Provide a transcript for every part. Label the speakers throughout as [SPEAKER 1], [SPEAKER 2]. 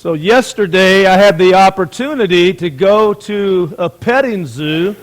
[SPEAKER 1] So yesterday I had the opportunity to go to a petting zoo,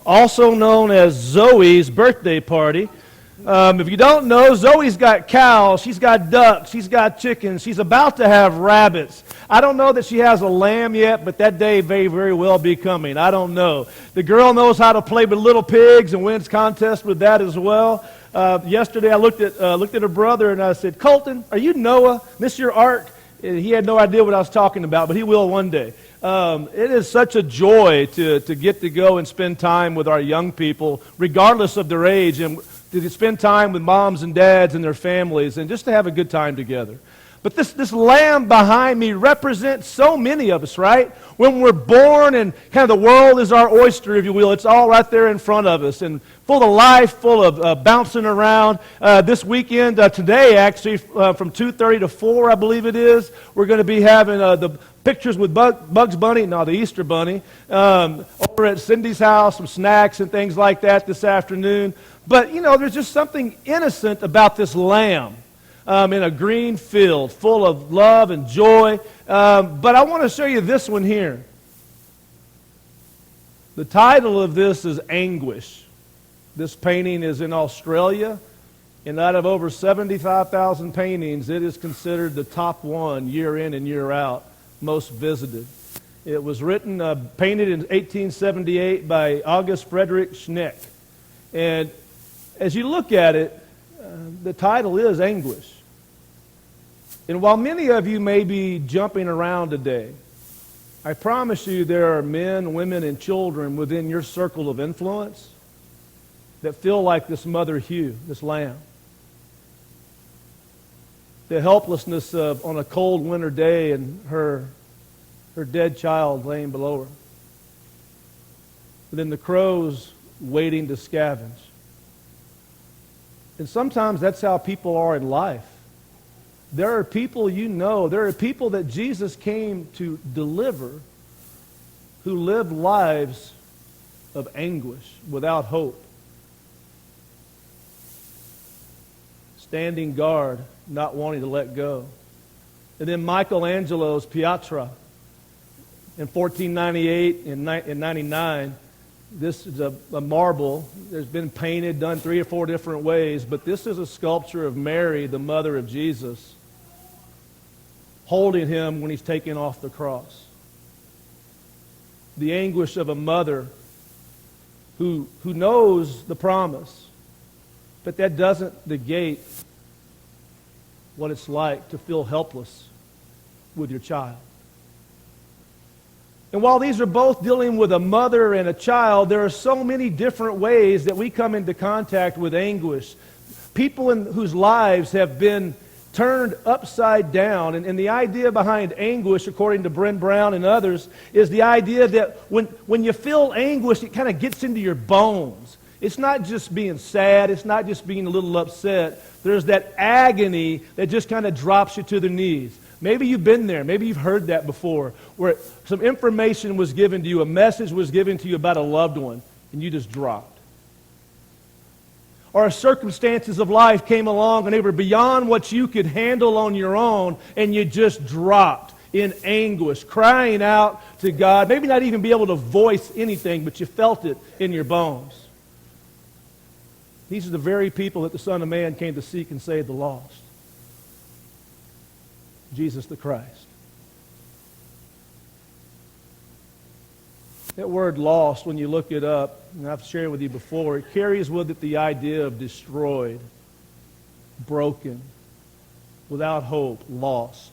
[SPEAKER 1] also known as Zoe's birthday party. If you don't know, Zoe's got cows, she's got ducks, she's got chickens, she's about to have rabbits. I don't know that she has a lamb yet, but that day may very well be coming. I don't know. The girl knows how to play with little pigs and wins contests with that as well. Yesterday I looked at her brother and I said, "Colton, are you Noah? This your ark?" And he had no idea what I was talking about, but he will one day. It is such a joy to get to go and spend time with our young people, regardless of their age, and to spend time with moms and dads and their families, and just to have a good time together. But this lamb behind me represents so many of us, right? When we're born and kind of the world is our oyster, if you will, it's all right there in front of us and full of life, full of bouncing around. This weekend, today actually, from 2:30 to 4, I believe it is, we're going to be having the pictures with Bugs Bunny, no, the Easter Bunny, over at Cindy's house, some snacks and things like that this afternoon. But, you know, there's just something innocent about this lamb. In a green field full of love and joy. But I want to show you this one here. The title of this is Anguish. This painting is in Australia. And out of over 75,000 paintings, it is considered the top one year in and year out, most visited. It was written, painted in 1878 by August Frederick Schneck. And as you look at it, the title is Anguish. And while many of you may be jumping around today, I promise you there are men, women, and children within your circle of influence that feel like this mother Hugh, this lamb. The helplessness of on a cold winter day and her dead child laying below her. But then the crows waiting to scavenge. And sometimes that's how people are in life. There are people there are people that Jesus came to deliver who live lives of anguish, without hope. Standing guard, not wanting to let go. And then Michelangelo's Pietà in 1498 and 99. This is a marble. There's been painted, done 3 or 4 different ways, but this is a sculpture of Mary, the mother of Jesus, holding him when he's taken off the cross. The anguish of a mother who knows the promise, but that doesn't negate what it's like to feel helpless with your child. And while these are both dealing with a mother and a child, there are so many different ways that we come into contact with anguish. People whose lives have been turned upside down. And the idea behind anguish, according to Bryn Brown and others, is the idea that when you feel anguish, it kind of gets into your bones. It's not just being sad. It's not just being a little upset. There's that agony that just kind of drops you to the knees. Maybe you've been there. Maybe you've heard that before, where some information was given to you, a message was given to you about a loved one, and you just dropped. Or circumstances of life came along, and they were beyond what you could handle on your own, and you just dropped in anguish, crying out to God. Maybe not even be able to voice anything, but you felt it in your bones. These are the very people that the Son of Man came to seek and save the lost. Jesus the Christ. That word lost, when you look it up, and I've shared with you before, it carries with it the idea of destroyed, broken, without hope, lost.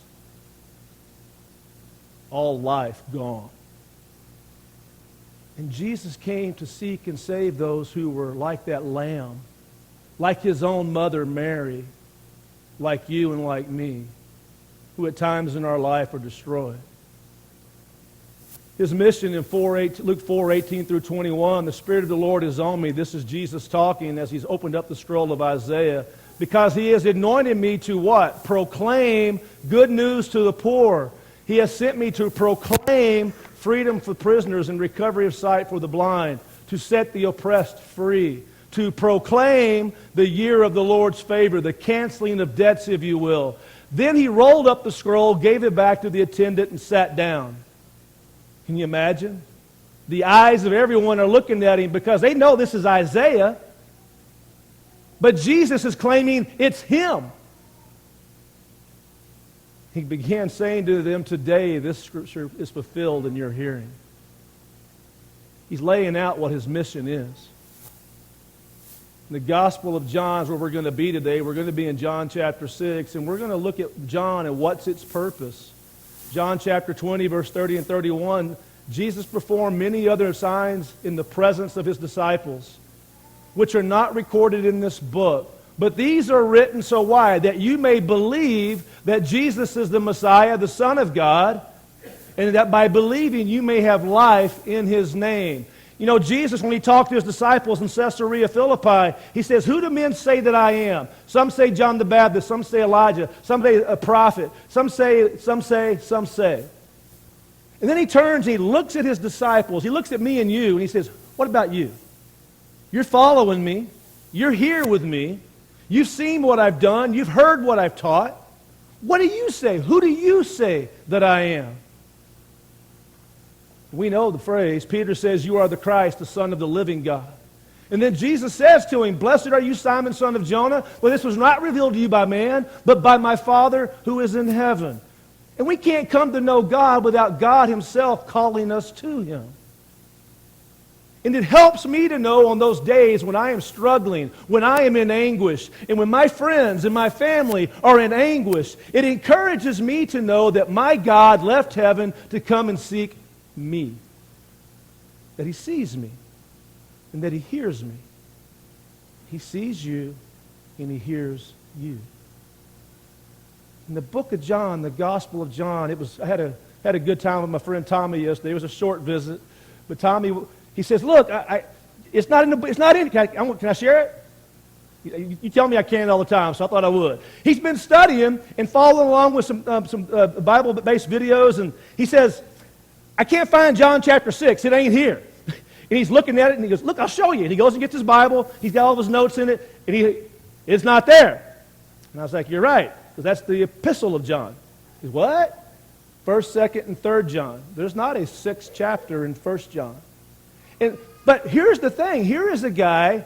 [SPEAKER 1] All life gone. And Jesus came to seek and save those who were like that lamb, like his own mother Mary, like you and like me, who at times in our life are destroyed. His mission in Luke 4:18 through 21, the Spirit of the Lord is on me. This is Jesus talking as he's opened up the scroll of Isaiah. Because he has anointed me to what? Proclaim good news to the poor. He has sent me to proclaim freedom for prisoners and recovery of sight for the blind, to set the oppressed free, to proclaim the year of the Lord's favor, the canceling of debts, if you will. Then he rolled up the scroll, gave it back to the attendant, and sat down. Can you imagine? The eyes of everyone are looking at him because they know this is Isaiah. But Jesus is claiming it's him. He began saying to them, today this scripture is fulfilled in your hearing. He's laying out what his mission is. In the Gospel of John is where we're going to be today. We're going to be in John chapter 6, and we're going to look at John and what's its purpose. John chapter 20, verse 30 and 31, Jesus performed many other signs in the presence of his disciples, which are not recorded in this book. But these are written so why? That you may believe that Jesus is the Messiah, the Son of God, and that by believing you may have life in his name. You know, Jesus, when he talked to his disciples in Caesarea Philippi, he says, who do men say that I am? Some say John the Baptist, some say Elijah, some say a prophet, some say. And then he turns and he looks at his disciples, he looks at me and you, and he says, what about you? You're following me, you're here with me, you've seen what I've done, you've heard what I've taught. What do you say? Who do you say that I am? We know the phrase. Peter says, you are the Christ, the Son of the living God. And then Jesus says to him, blessed are you, Simon, son of Jonah, for this was not revealed to you by man, but by my Father who is in heaven. And we can't come to know God without God himself calling us to him. And it helps me to know on those days when I am struggling, when I am in anguish, and when my friends and my family are in anguish, it encourages me to know that my God left heaven to come and seek me. That he sees me and that he hears me. He sees you and he hears you. In the book of John, the Gospel of John, I had a good time with my friend Tommy yesterday. It was a short visit, but Tommy, he says, "Look, it's not in the. It's not in. Can I share it? You tell me I can't all the time, so I thought I would." He's been studying and following along with some Bible-based videos, and he says, "I can't find John chapter 6. It ain't here." And he's looking at it, and he goes, "Look, I'll show you." And he goes and gets his Bible. He's got all of his notes in it, and it's not there. And I was like, "You're right, because that's the epistle of John." He goes, "What? 1st, 2nd, and 3rd John. There's not a 6th chapter in 1st John." But here's the thing. Here is a guy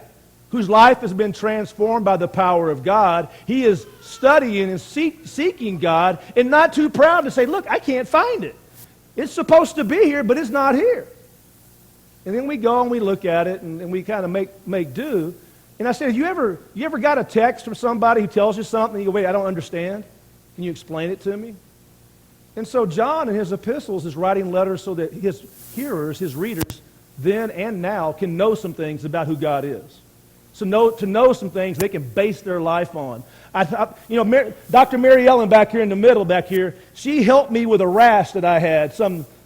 [SPEAKER 1] whose life has been transformed by the power of God. He is studying and seeking God and not too proud to say, "Look, I can't find it. It's supposed to be here, but it's not here." And then we go and we look at it and we kind of make do. And I said, you ever got a text from somebody who tells you something and you go, "Wait, I don't understand. Can you explain it to me?" And so John in his epistles is writing letters so that his hearers, his readers, then and now can know some things about who God is. So to know some things they can base their life on. Dr. Mary Ellen back here in the middle back here, she helped me with a rash that I had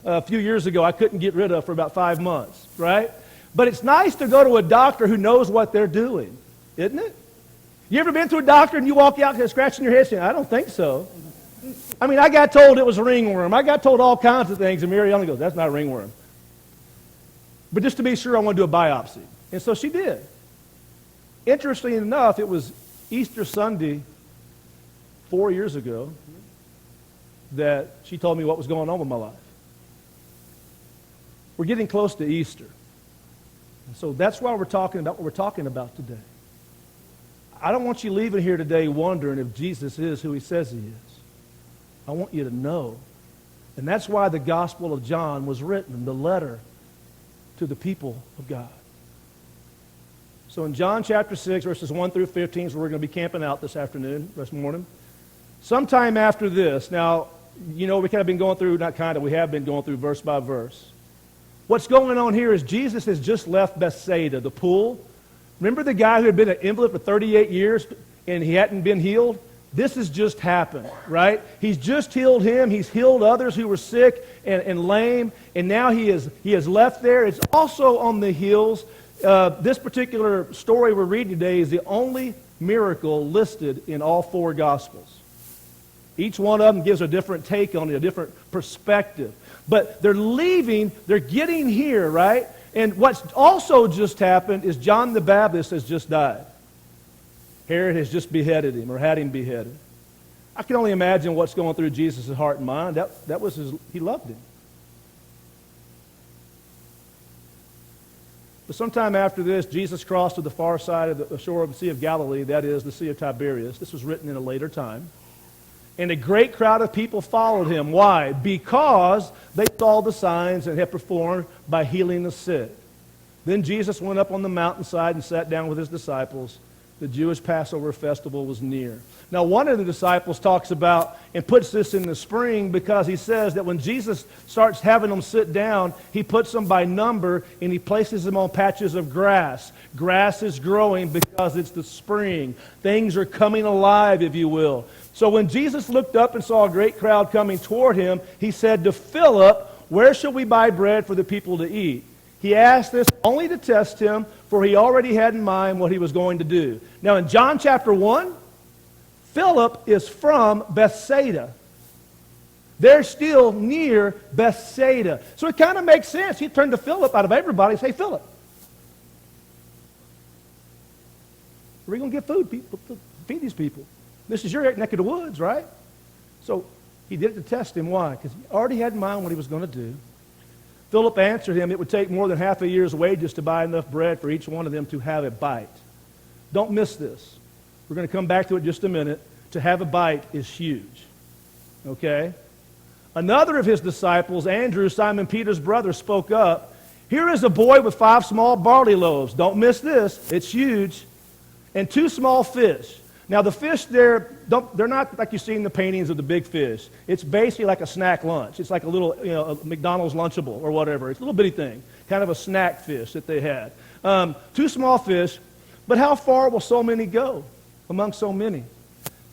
[SPEAKER 1] a few years ago I couldn't get rid of for about 5 months, right? But it's nice to go to a doctor who knows what they're doing, isn't it? You ever been to a doctor and you walk out there scratching your head saying, "I don't think so"? I mean, I got told it was a ringworm. I got told all kinds of things, and Mary Ellen goes, "That's not a ringworm." But just to be sure, I want to do a biopsy. And so she did. Interestingly enough, it was Easter Sunday 4 years ago that she told me what was going on with my life. We're getting close to Easter. And so that's why we're talking about what we're talking about today. I don't want you leaving here today wondering if Jesus is who he says he is. I want you to know. And that's why the Gospel of John was written, the letter to the people of God. So in John chapter 6, verses 1 through 15 is where we're going to be camping out this morning. Sometime after this, now, we have been going through verse by verse. What's going on here is Jesus has just left Bethsaida, the pool. Remember the guy who had been an invalid for 38 years and he hadn't been healed? This has just happened, right? He's just healed him. He's healed others who were sick and lame, and now he has left there. It's also on the hills. This particular story we're reading today is the only miracle listed in all 4 Gospels. Each one of them gives a different take on it, a different perspective. But they're leaving, they're getting here, right? And what's also just happened is John the Baptist has just died. Herod has just beheaded him or had him beheaded. I can only imagine what's going through Jesus' heart and mind. That was he loved him. But sometime after this, Jesus crossed to the far side of the shore of the Sea of Galilee, that is, the Sea of Tiberias. This was written in a later time. And a great crowd of people followed him. Why? Because they saw the signs that had performed by healing the sick. Then Jesus went up on the mountainside and sat down with his disciples. The Jewish Passover festival was near. Now, one of the disciples talks about and puts this in the spring because he says that when Jesus starts having them sit down, he puts them by number and he places them on patches of grass. Grass is growing because it's the spring. Things are coming alive, if you will. So when Jesus looked up and saw a great crowd coming toward him, he said to Philip, "Where shall we buy bread for the people to eat?" He asked this only to test him, for he already had in mind what he was going to do. Now in John chapter 1, Philip is from Bethsaida. They're still near Bethsaida. So it kind of makes sense. He turned to Philip out of everybody and say, "Philip, where are you going to get food? Feed these people. This is your neck of the woods, right?" So he did it to test him. Why? Because he already had in mind what he was going to do. Philip answered him, "It would take more than half a year's wages to buy enough bread for each one of them to have a bite." Don't miss this. We're going to come back to it in just a minute. To have a bite is huge. Okay? Another of his disciples, Andrew, Simon Peter's brother, spoke up. "Here is a boy with 5 small barley loaves." Don't miss this. It's huge. "And 2 small fish." Now the fish they're not like you see in the paintings of the big fish. It's basically like a snack lunch. It's like a little, a McDonald's Lunchable or whatever. It's a little bitty thing, kind of a snack fish that they had. 2 small fish, but how far will so many go among so many?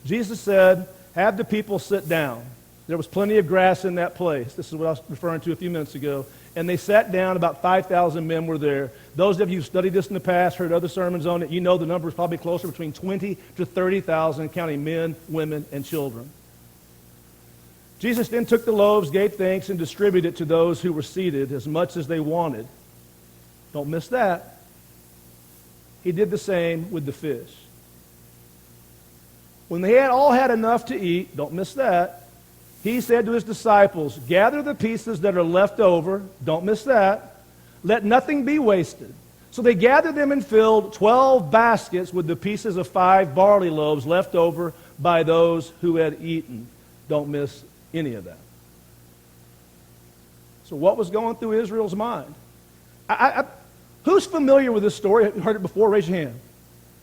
[SPEAKER 1] Jesus said, "Have the people sit down." There was plenty of grass in that place. This is what I was referring to a few minutes ago. And they sat down. About 5,000 men were there. Those of you who studied this in the past, heard other sermons on it, you know the number is probably closer between 20 to 30,000, counting men, women, and children. Jesus then took the loaves, gave thanks, and distributed it to those who were seated as much as they wanted. Don't miss that. He did the same with the fish. When they all had enough to eat, don't miss that, he said to his disciples, "Gather the pieces that are left over." Don't miss that. "Let nothing be wasted." So they gathered them and filled 12 baskets with the pieces of 5 barley loaves left over by those who had eaten. Don't miss any of that. So what was going through Israel's mind? Who's familiar with this story? Heard it before? Raise your hand.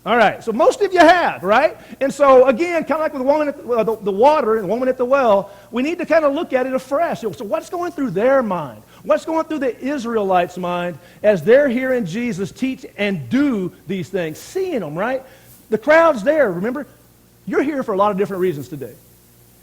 [SPEAKER 1] All right, so most of you have, right? And so, again, kind of like with the woman at the water and the woman at the well, we need to kind of look at it afresh. So what's going through their mind? What's going through the Israelites' mind as they're hearing Jesus teach and do these things? Seeing them, right? The crowd's there, remember? You're here for a lot of different reasons today.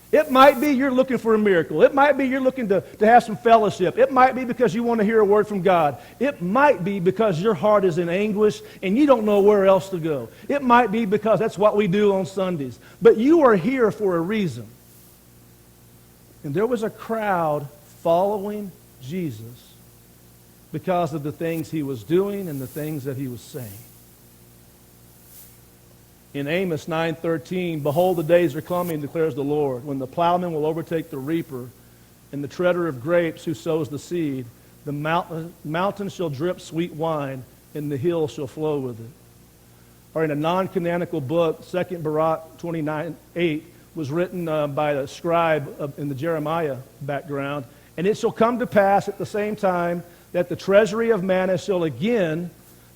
[SPEAKER 1] It might be you're looking for a miracle. It might be you're looking to have some fellowship. It might be because you want to hear a word from God. It might be because your heart is in anguish and you don't know where else to go. It might be because that's what we do on Sundays. But you are here for a reason. And there was a crowd following Jesus because of the things he was doing and the things that he was saying. In Amos 9:13, "Behold, the days are coming, declares the Lord, when the plowman will overtake the reaper, and the treader of grapes who sows the seed. The mountain shall drip sweet wine, and the hill shall flow with it." Or in a non-canonical book, 2 Baruch 29:8, was written by a scribe in the Jeremiah background. "And it shall come to pass at the same time that the treasury of manna shall again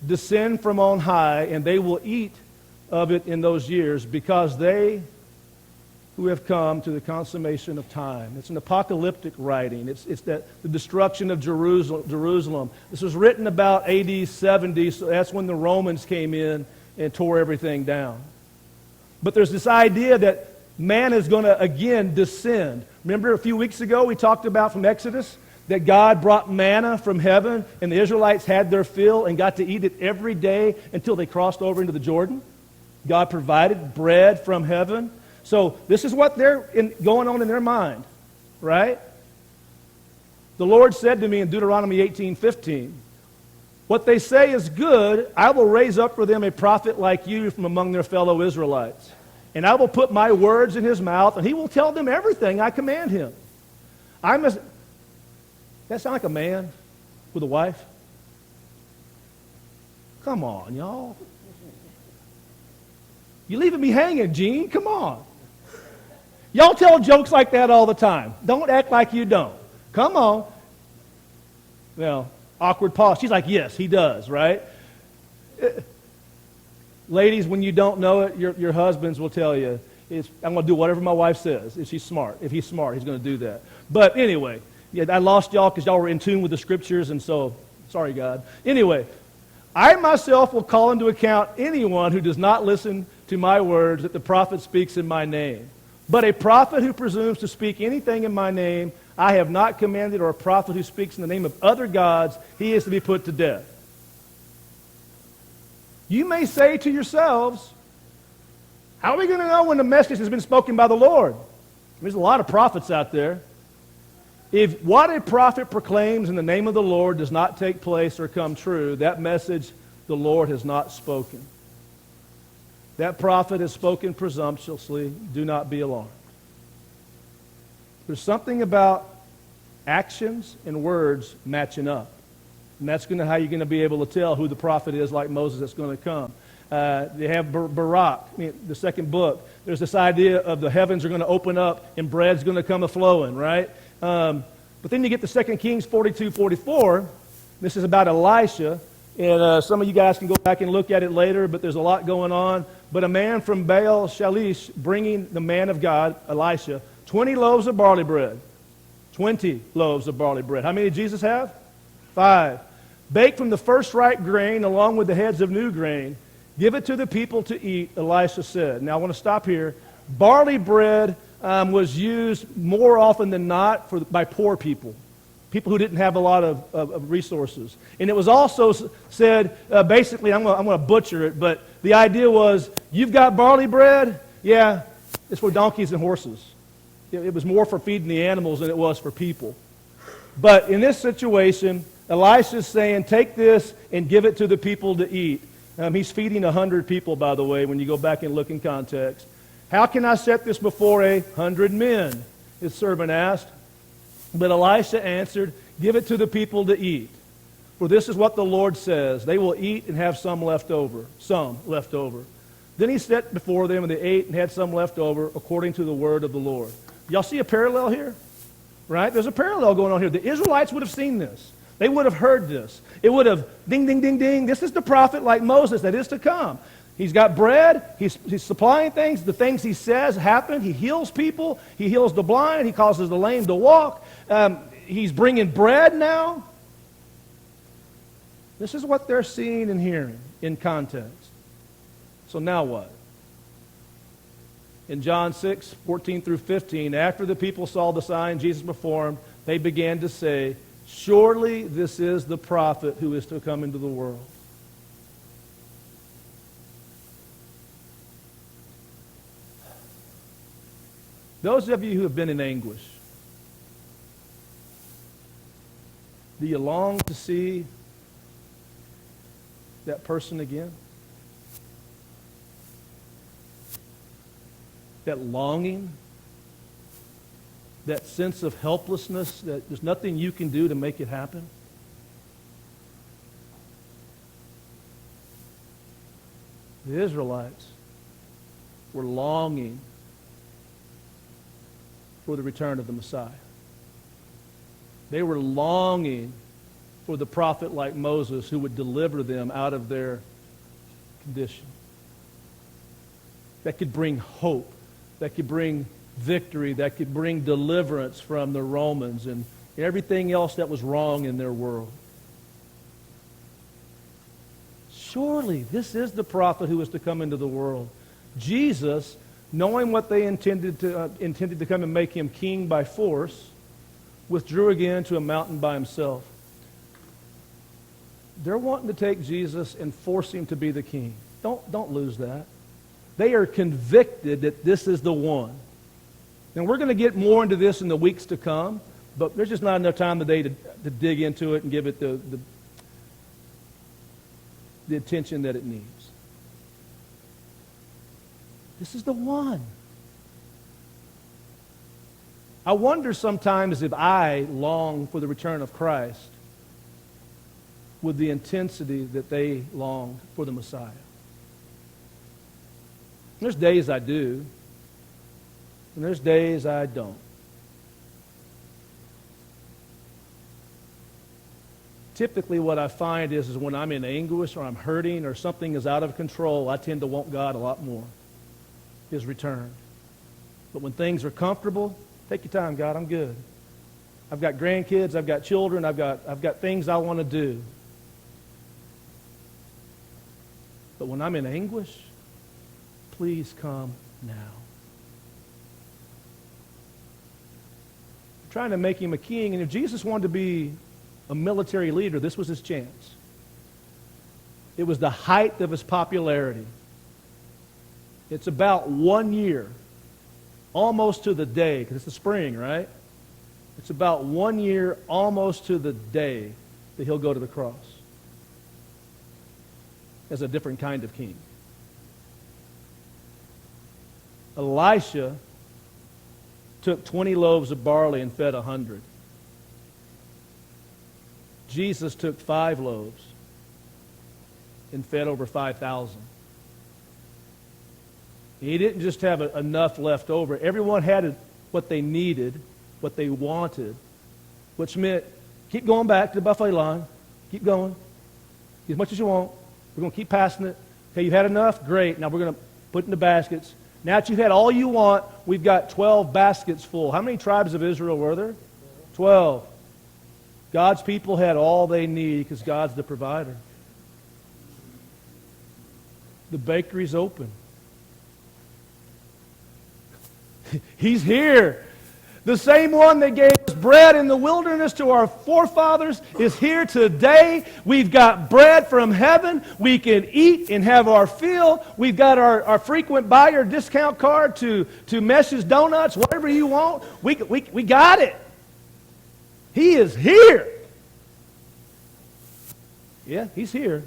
[SPEAKER 1] descend from on high, and they will eat of it in those years, because they who have come to the consummation of time." It's an apocalyptic writing. It's that the destruction of Jerusalem. This was written about AD 70, so that's when the Romans came in and tore everything down. But there's this idea that man is going to again descend. Remember a few weeks ago we talked about from Exodus that God brought manna from heaven and the Israelites had their fill and got to eat it every day until they crossed over into the Jordan. God provided bread from heaven. So this is what going on in their mind, right? The Lord said to me in Deuteronomy 18:15, What they say is good, I will raise up for them a prophet like you from among their fellow Israelites. And I will put my words in his mouth, and he will tell them everything I command him. That sound like a man with a wife? Come on, y'all. You leaving me hanging, Gene? Come on. Y'all tell jokes like that all the time. Don't act like you don't. Come on. Well, awkward pause. She's like, yes, he does, right? Ladies, when you don't know it, your husbands will tell you, I'm going to do whatever my wife says. If she's smart. If he's smart, he's going to do that. But anyway, yeah, I lost y'all because y'all were in tune with the Scriptures, and so, sorry, God. Anyway, I myself will call into account anyone who does not listen to my words that the prophet speaks in my name. But a prophet who presumes to speak anything in my name, I have not commanded, or a prophet who speaks in the name of other gods, he is to be put to death. You may say to yourselves, how are we going to know when the message has been spoken by the Lord? There's a lot of prophets out there. If what a prophet proclaims in the name of the Lord does not take place or come true, that message the Lord has not spoken. That prophet has spoken presumptuously. Do not be alarmed. There's something about actions and words matching up. And that's how you're going to be able to tell who the prophet is like Moses that's going to come. They have Barak, the second book. There's this idea of the heavens are going to open up and bread's going to come a-flowing, right? But then you get to 2 Kings 42:44. This is about Elisha. And some of you guys can go back and look at it later, but there's a lot going on. But a man from Baal Shalish bringing the man of God, Elisha, 20 loaves of barley bread. 20 loaves of barley bread. How many did Jesus have? 5. Baked from the first ripe grain along with the heads of new grain. Give it to the people to eat, Elisha said. Now I want to stop here. Barley bread was used more often than not by poor people. People who didn't have a lot of resources. And it was also said, basically, I'm going to butcher it, but the idea was, you've got barley bread? Yeah, it's for donkeys and horses. It was more for feeding the animals than it was for people. But in this situation, Elisha's saying, take this and give it to the people to eat. He's feeding 100 people, by the way, when you go back and look in context. How can I set this before 100 men? His servant asked. But Elisha answered, give it to the people to eat. For this is what the Lord says, they will eat and have some left over. Some left over. Then he set before them, and they ate and had some left over, according to the word of the Lord. Y'all see a parallel here? Right? There's a parallel going on here. The Israelites would have seen this. They would have heard this. It would have, ding, ding, ding, ding. This is the prophet like Moses that is to come. He's got bread. He's supplying things. The things he says happen. He heals people. He heals the blind. He causes the lame to walk. He's bringing bread now. This is what they're seeing and hearing in context. So now what? In John 6:14 through 15, after the people saw the sign Jesus performed, they began to say, surely this is the prophet who is to come into the world. Those of you who have been in anguish, do you long to see that person again? That longing, that sense of helplessness, that there's nothing you can do to make it happen? The Israelites were longing for the return of the Messiah. They were longing for the prophet like Moses who would deliver them out of their condition. That could bring hope, that could bring victory, that could bring deliverance from the Romans and everything else that was wrong in their world. Surely this is the prophet who is to come into the world. Jesus, knowing what they intended to come and make him king by force, withdrew again to a mountain by himself. They're wanting to take Jesus and force him to be the king. Don't lose that. They are convicted that this is the one. And we're going to get more into this in the weeks to come, but there's just not enough time today to dig into it and give it the the attention that it needs. This is the one. I wonder sometimes if I long for the return of Christ with the intensity that they longed for the Messiah. There's days I do, and there's days I don't. Typically what I find is when I'm in anguish or I'm hurting or something is out of control, I tend to want God a lot more, His return. But when things are comfortable, take your time, God, I'm good. I've got grandkids, I've got children, I've got things I want to do. But when I'm in anguish, please come now. I'm trying to make him a king, and if Jesus wanted to be a military leader, this was his chance. It was the height of his popularity. It's about 1 year, almost to the day, because it's the spring, right? It's about 1 year, almost to the day, that he'll go to the cross as a different kind of king. Elisha took 20 loaves of barley and fed 100. Jesus took 5 loaves and fed over 5,000. He didn't just have enough left over. Everyone had what they needed, what they wanted, which meant keep going back to the buffet line. Keep going. As much as you want. We're going to keep passing it. Okay, you've had enough? Great. Now we're going to put it in the baskets. Now that you've had all you want, we've got 12 baskets full. How many tribes of Israel were there? 12. God's people had all they need because God's the provider. The bakery's open. He's here. The same one that gave us bread in the wilderness to our forefathers is here today. We've got bread from heaven. We can eat and have our fill. We've got our frequent buyer discount card to Mesh's Donuts, whatever you want. We got it. He is here. Yeah, he's here.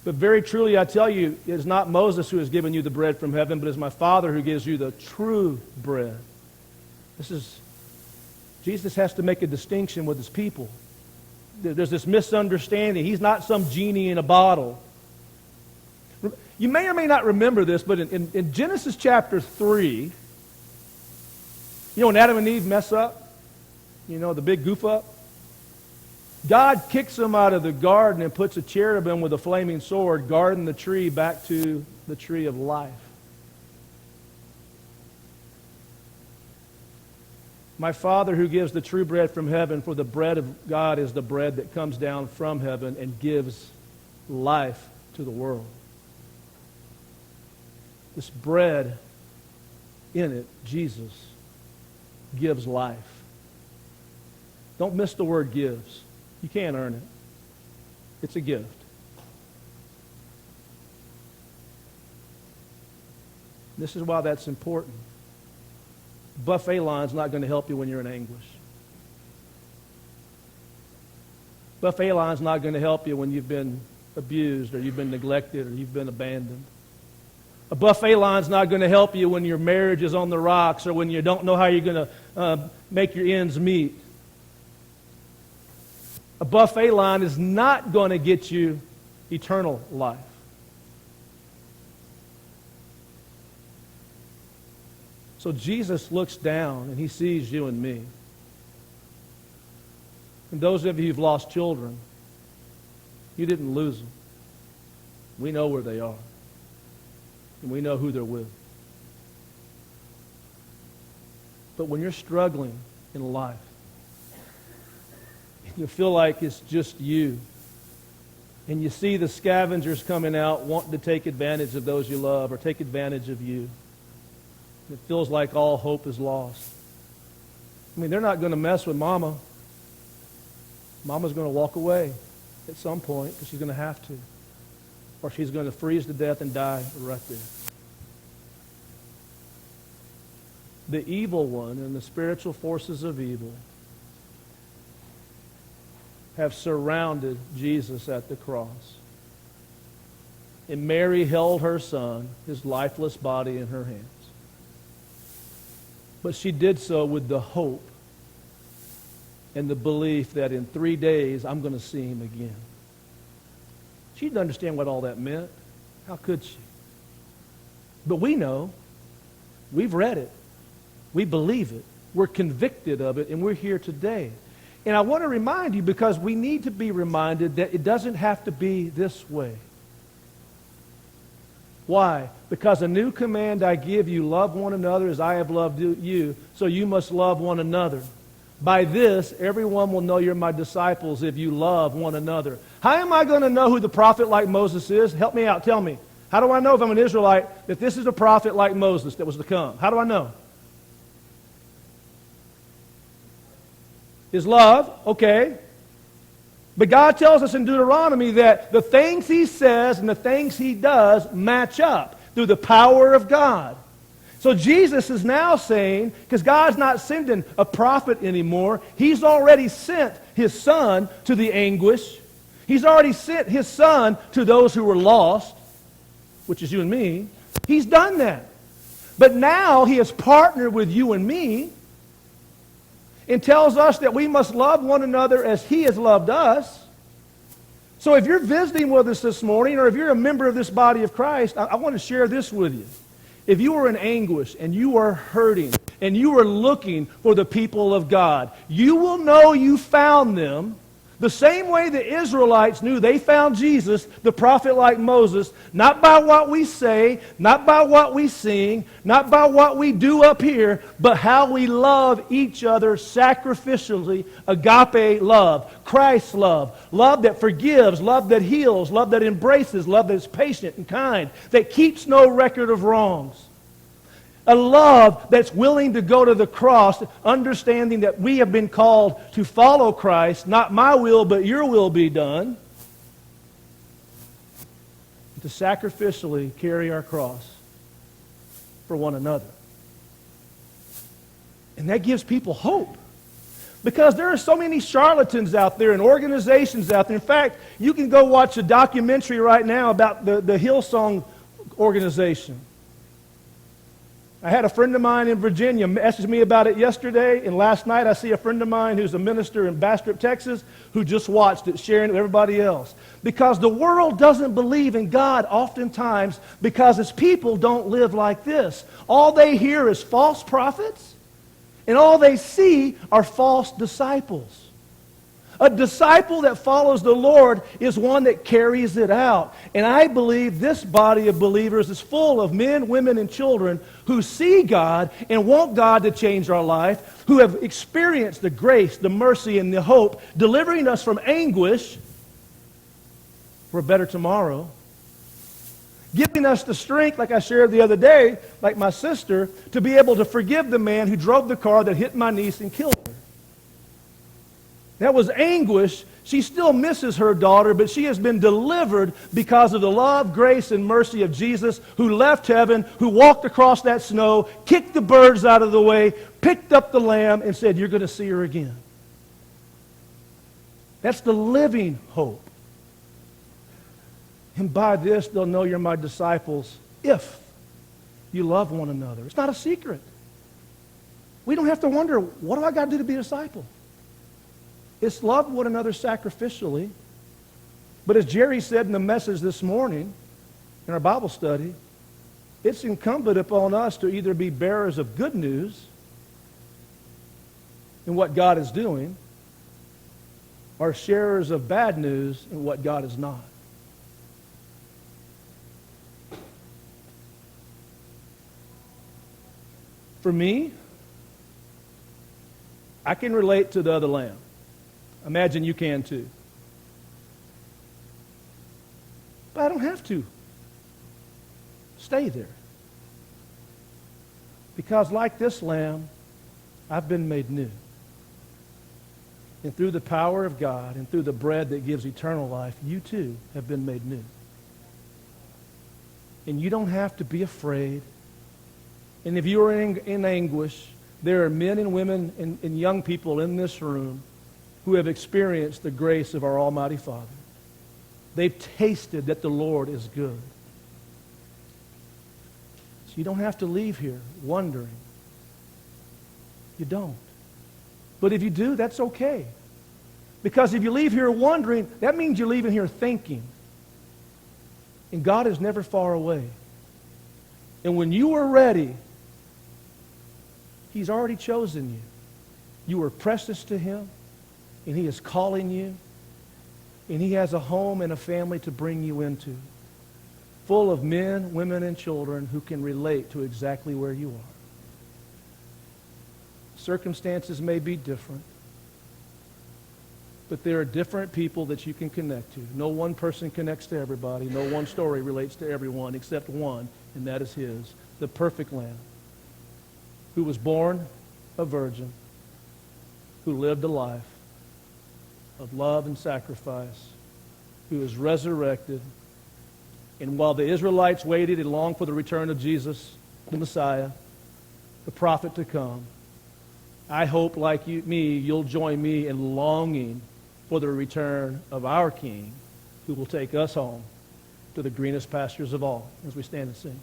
[SPEAKER 1] But very truly, I tell you, it is not Moses who has given you the bread from heaven, but it is my Father who gives you the true bread. Jesus has to make a distinction with his people. There's this misunderstanding. He's not some genie in a bottle. You may or may not remember this, but in Genesis chapter 3, when Adam and Eve mess up, the big goof up, God kicks them out of the garden and puts a cherubim with a flaming sword guarding the tree back to the tree of life. My Father who gives the true bread from heaven, for the bread of God is the bread that comes down from heaven and gives life to the world. This bread, in it, Jesus, gives life. Don't miss the word gives. You can't earn it. It's a gift. This is why that's important. Buffet line's not going to help you when you're in anguish. Buffet line's not going to help you when you've been abused or you've been neglected or you've been abandoned. A buffet line's not going to help you when your marriage is on the rocks or when you don't know how you're going to make your ends meet. A buffet line is not going to get you eternal life. So Jesus looks down and he sees you and me. And those of you who've lost children, you didn't lose them. We know where they are. And we know who they're with. But when you're struggling in life, you feel like it's just you, and you see the scavengers coming out wanting to take advantage of those you love or take advantage of you, it feels like all hope is lost. I mean, they're not going to mess with Mama. Mama's going to walk away at some point because she's going to have to. Or she's going to freeze to death and die right there. The evil one and the spiritual forces of evil have surrounded Jesus at the cross. And Mary held her son, his lifeless body, in her hands. But she did so with the hope and the belief that in 3 days I'm going to see him again. She didn't understand what all that meant. How could she? But we know. We've read it. We believe it. We're convicted of it, and we're here today. And I want to remind you, because we need to be reminded that it doesn't have to be this way. Why? Because a new command I give you, love one another as I have loved you, so you must love one another. By this, everyone will know you're my disciples if you love one another. How am I going to know who the prophet like Moses is? Help me out. Tell me. How do I know if I'm an Israelite that this is a prophet like Moses that was to come? How do I know? His love, okay. But God tells us in Deuteronomy that the things he says and the things he does match up through the power of God. So Jesus is now saying, because God's not sending a prophet anymore, he's already sent his son to the anguish. He's already sent his son to those who were lost, which is you and me. He's done that. But now he has partnered with you and me and tells us that we must love one another as he has loved us. So if you're visiting with us this morning, or if you're a member of this body of Christ, I want to share this with you. If you are in anguish and you are hurting and you are looking for the people of God, you will know you found them the same way the Israelites knew they found Jesus, the prophet like Moses, not by what we say, not by what we sing, not by what we do up here, but how we love each other sacrificially, agape love, Christ's love, love that forgives, love that heals, love that embraces, love that is patient and kind, that keeps no record of wrongs. A love that's willing to go to the cross, understanding that we have been called to follow Christ, not my will, but your will be done. To sacrificially carry our cross for one another. And that gives people hope. Because there are so many charlatans out there and organizations out there. In fact, you can go watch a documentary right now about the Hillsong organization. I had a friend of mine in Virginia message me about it yesterday, and last night I see a friend of mine who's a minister in Bastrop, Texas, who just watched it, sharing it with everybody else. Because the world doesn't believe in God oftentimes because its people don't live like this. All they hear is false prophets, and all they see are false disciples. A disciple that follows the Lord is one that carries it out. And I believe this body of believers is full of men, women, and children who see God and want God to change our life, who have experienced the grace, the mercy, and the hope, delivering us from anguish for a better tomorrow, giving us the strength, like I shared the other day, like my sister, to be able to forgive the man who drove the car that hit my niece and killed her. That was anguish. She still misses her daughter, but she has been delivered because of the love, grace, and mercy of Jesus, who left heaven, who walked across that snow, kicked the birds out of the way, picked up the lamb, and said, "You're going to see her again." That's the living hope. And by this, they'll know you're my disciples if you love one another. It's not a secret. We don't have to wonder, what do I got to do to be a disciple? It's love one another sacrificially. But as Jerry said in the message this morning in our Bible study, it's incumbent upon us to either be bearers of good news in what God is doing, or sharers of bad news in what God is not. For me, I can relate to the other lamb. Imagine you can too. But I don't have to stay there. Because like this lamb, I've been made new. And through the power of God and through the bread that gives eternal life, you too have been made new. And you don't have to be afraid. And if you are in anguish, there are men and women and young people in this room who have experienced the grace of our Almighty Father. They've tasted that the Lord is good. You don't have to leave here wondering. You don't. But if you do, that's okay. Because if you leave here wondering, that means you're leaving here thinking. And God is never far away. And when you are ready, He's already chosen you. You are precious to Him, and He is calling you, and He has a home and a family to bring you into, full of men, women, and children who can relate to exactly where you are. Circumstances may be different, but there are different people that you can connect to. No one person connects to everybody. No one story relates to everyone except one, and that is His, the perfect Lamb, who was born a virgin, who lived a life of love and sacrifice, who was resurrected. And while the Israelites waited and longed for the return of Jesus, the Messiah, the prophet to come, I hope, like you'll join me in longing for the return of our King, who will take us home to the greenest pastures of all, as we stand and sing.